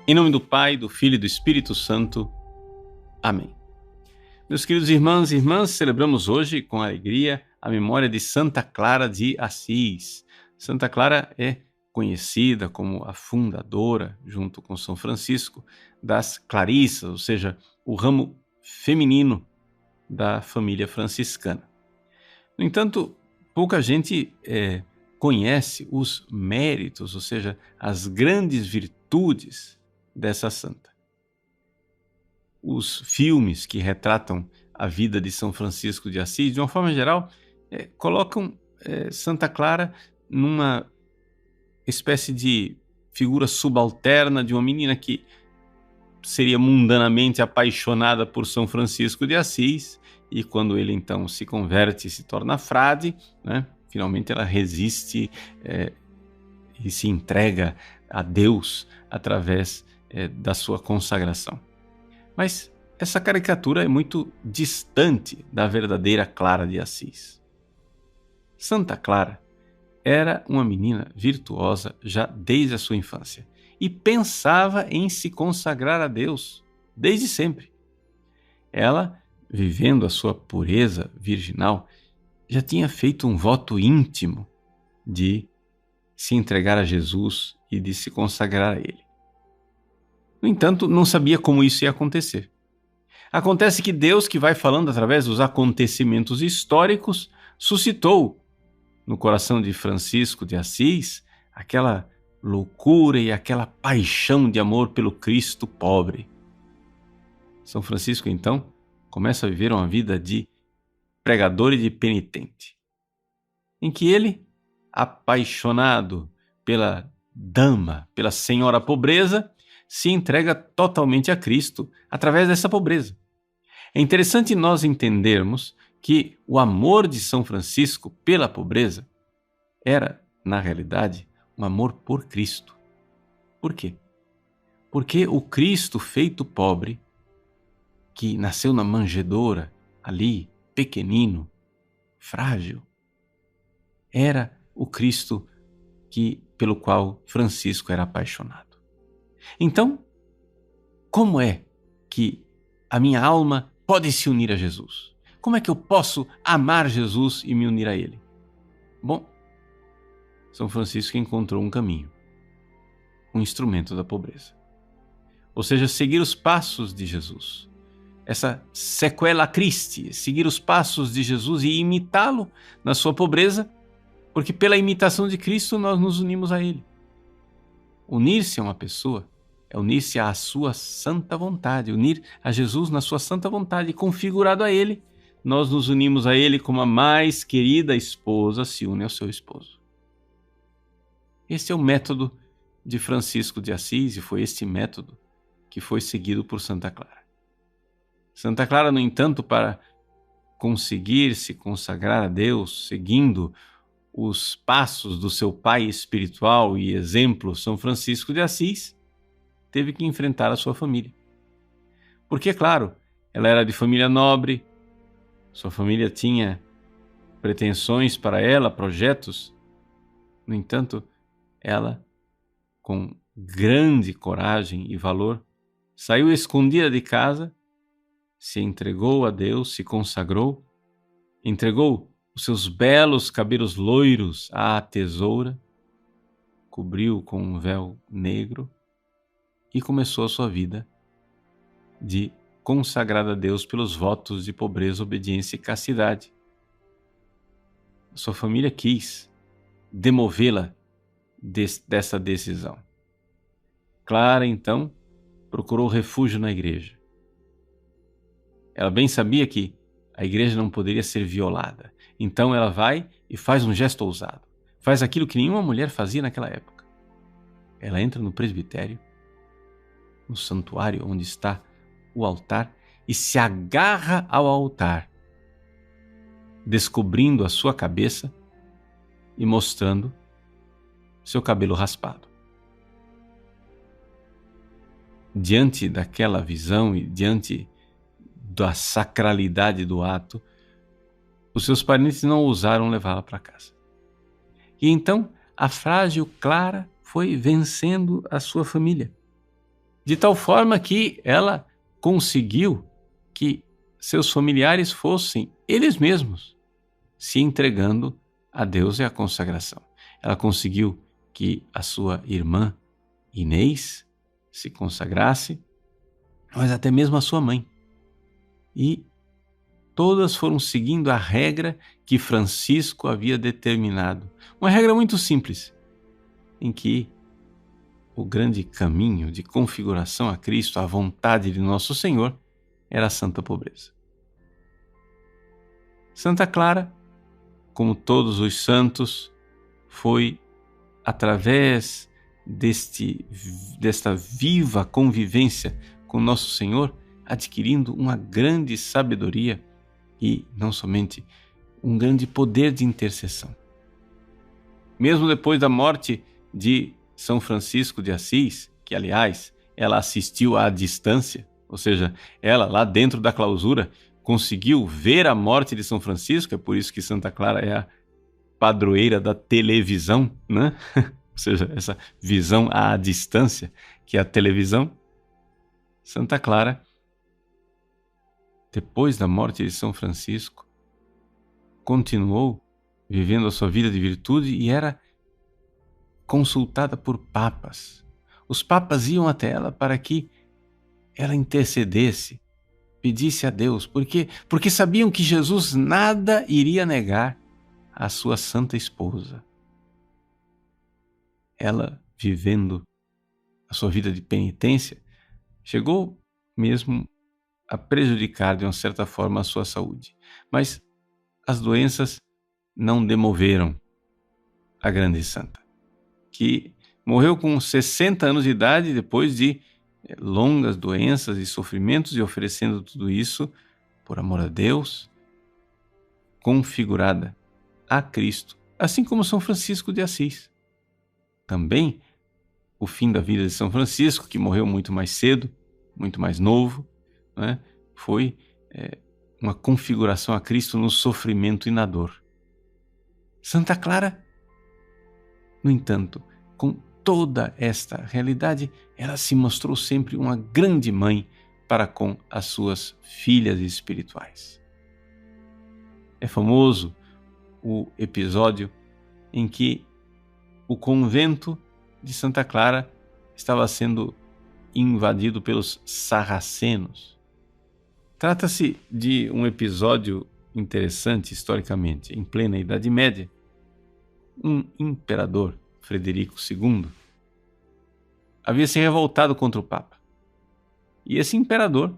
Em nome do Pai, do Filho e do Espírito Santo. Amém. Meus queridos irmãos e irmãs, celebramos hoje com alegria a memória de Santa Clara de Assis. Santa Clara é conhecida como a fundadora, junto com São Francisco, das Clarissas, ou seja, o ramo feminino da família franciscana. No entanto, pouca gente conhece os méritos, ou seja, as grandes virtudes dessa santa. Os filmes que retratam a vida de São Francisco de Assis, de uma forma geral, colocam Santa Clara numa espécie de figura subalterna de uma menina que seria mundanamente apaixonada por São Francisco de Assis, e quando ele então se converte e se torna frade, né, finalmente ela resiste e se entrega a Deus através da sua consagração. Mas essa caricatura é muito distante da verdadeira Clara de Assis. Santa Clara era uma menina virtuosa já desde a sua infância e pensava em se consagrar a Deus desde sempre. Ela, vivendo a sua pureza virginal, já tinha feito um voto íntimo de se entregar a Jesus e de se consagrar a Ele. No entanto, não sabia como isso ia acontecer. Acontece que Deus, que vai falando através dos acontecimentos históricos, suscitou no coração de Francisco de Assis aquela loucura e aquela paixão de amor pelo Cristo pobre. São Francisco, então, começa a viver uma vida de pregador e de penitente, em que ele, apaixonado pela dama, pela senhora pobreza, se entrega totalmente a Cristo através dessa pobreza. É interessante nós entendermos que o amor de São Francisco pela pobreza era, na realidade, um amor por Cristo. Por quê? Porque o Cristo feito pobre, que nasceu na manjedoura, ali, pequenino, frágil, era o Cristo pelo qual Francisco era apaixonado. Então, como é que a minha alma pode se unir a Jesus? Como é que eu posso amar Jesus e me unir a Ele? Bom, São Francisco encontrou um caminho, um instrumento da pobreza. Ou seja, seguir os passos de Jesus. Essa sequela Christi, seguir os passos de Jesus e imitá-lo na sua pobreza, porque pela imitação de Cristo nós nos unimos a Ele. Unir-se a uma pessoa é unir-se à sua santa vontade, unir a Jesus na sua santa vontade, configurado a Ele, nós nos unimos a Ele como a mais querida esposa se une ao seu esposo. Esse é o método de Francisco de Assis e foi este método que foi seguido por Santa Clara. Santa Clara, no entanto, para conseguir se consagrar a Deus, seguindo os passos do seu pai espiritual e exemplo, São Francisco de Assis, teve que enfrentar a sua família. Porque, é claro, ela era de família nobre, sua família tinha pretensões para ela, projetos. No entanto, ela, com grande coragem e valor, saiu escondida de casa, se entregou a Deus, se consagrou, entregou os seus belos cabelos loiros à tesoura, cobriu com um véu negro e começou a sua vida de consagrada a Deus pelos votos de pobreza, obediência e castidade. Sua família quis demovê-la dessa decisão. Clara, então, procurou refúgio na igreja. Ela bem sabia que a igreja não poderia ser violada. Então ela vai e faz um gesto ousado. Faz aquilo que nenhuma mulher fazia naquela época. Ela entra no presbitério, no santuário onde está o altar, e se agarra ao altar, descobrindo a sua cabeça e mostrando seu cabelo raspado. Diante daquela visão e diante da sacralidade do ato, os seus parentes não ousaram levá-la para casa. E então a frágil Clara foi vencendo a sua família. de tal forma que ela conseguiu que seus familiares fossem eles mesmos se entregando a Deus e à consagração. Ela conseguiu que a sua irmã Inês se consagrasse, mas até mesmo a sua mãe. E todas foram seguindo a regra que Francisco havia determinado. Uma regra muito simples, em que o grande caminho de configuração a Cristo, à vontade de nosso Senhor, era a santa pobreza. Santa Clara, como todos os santos, foi através desta viva convivência com nosso Senhor, adquirindo uma grande sabedoria e, não somente, um grande poder de intercessão. Mesmo depois da morte de São Francisco de Assis, que, aliás, ela assistiu à distância, ou seja, ela, lá dentro da clausura, conseguiu ver a morte de São Francisco, é por isso que Santa Clara é a padroeira da televisão, né? Ou seja, essa visão à distância, que é a televisão. Santa Clara, depois da morte de São Francisco, continuou vivendo a sua vida de virtude e era consultada por papas. Os papas iam até ela para que ela intercedesse, pedisse a Deus, porque sabiam que Jesus nada iria negar à sua santa esposa. Ela, vivendo a sua vida de penitência, chegou mesmo a prejudicar de uma certa forma a sua saúde. Mas as doenças não demoveram a grande santa, que morreu com 60 anos de idade depois de longas doenças e sofrimentos, e oferecendo tudo isso por amor a Deus, configurada a Cristo, assim como São Francisco de Assis. Também o fim da vida de São Francisco, que morreu muito mais cedo, muito mais novo, né, foi uma configuração a Cristo no sofrimento e na dor. Santa Clara, no entanto, com toda esta realidade, ela se mostrou sempre uma grande mãe para com as suas filhas espirituais. É famoso o episódio em que o convento de Santa Clara estava sendo invadido pelos sarracenos. Trata-se de um episódio interessante historicamente. Em plena Idade Média, um imperador, Frederico II, havia se revoltado contra o Papa. E esse imperador,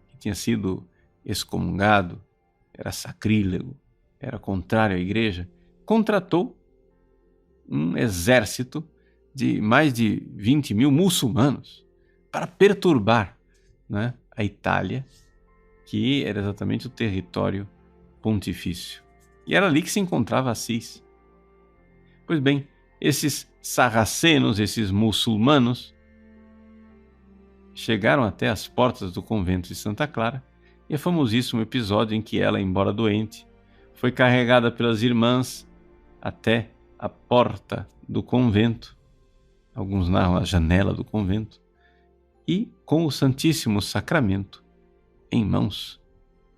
que tinha sido excomungado, era sacrílego, era contrário à igreja, contratou um exército de mais de 20 mil muçulmanos para perturbar, né, a Itália, que era exatamente o território pontifício. E era ali que se encontrava Assis. Pois bem, esses sarracenos, esses muçulmanos, chegaram até as portas do convento de Santa Clara, e é famosíssimo o episódio em que ela, embora doente, foi carregada pelas irmãs até a porta do convento, alguns narram a janela do convento, e com o Santíssimo Sacramento em mãos,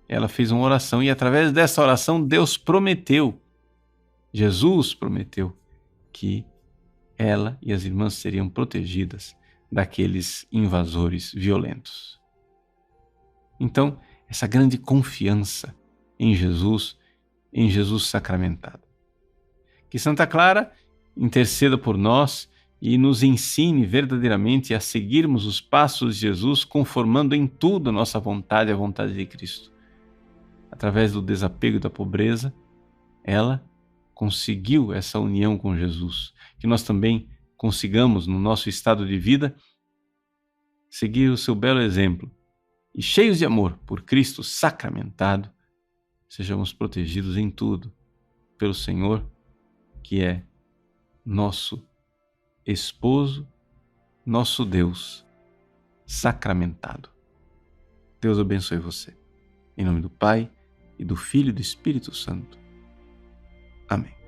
ela fez uma oração, e através dessa oração Deus prometeu, Jesus prometeu, que ela e as irmãs seriam protegidas daqueles invasores violentos. Então, essa grande confiança em Jesus sacramentado. Que Santa Clara interceda por nós e nos ensine verdadeiramente a seguirmos os passos de Jesus, conformando em tudo a nossa vontade à vontade de Cristo. Através do desapego e da pobreza, ela conseguiu essa união com Jesus. Que nós também consigamos, no nosso estado de vida, seguir o seu belo exemplo e, cheios de amor por Cristo sacramentado, sejamos protegidos em tudo pelo Senhor, que é nosso esposo, nosso Deus sacramentado. Deus abençoe você. Em nome do Pai, e do Filho e do Espírito Santo. Amém.